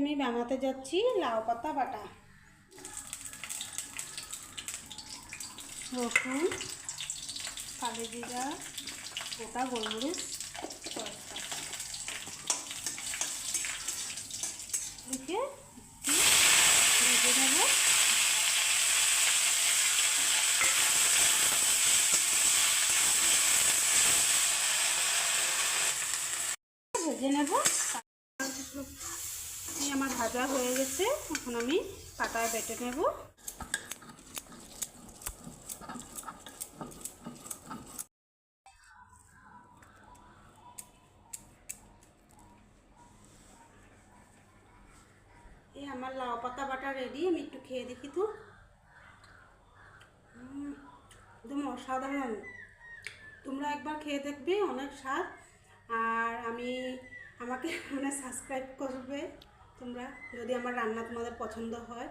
আমি বানাতে যাচ্ছি লাউ পাতা বাটা। রসুন, কালো জিরা, গোটা গোলমরিচ, তেজপাতা ভেজে নেব। আমার ভাজা হয়ে গেছে, এখন আমি পাটায় বেটে নেব। এই আমার লাউ পাতা বাটা রেডি। আমি একটু খেয়ে দেখি তো। একদম অসাধারণ। তোমরা একবার খেয়ে দেখবে, অনেক স্বাদ। আর আমাকে সাবস্ক্রাইব করবে তোমরা, যদি আমার রান্না তোমাদের পছন্দ হয়।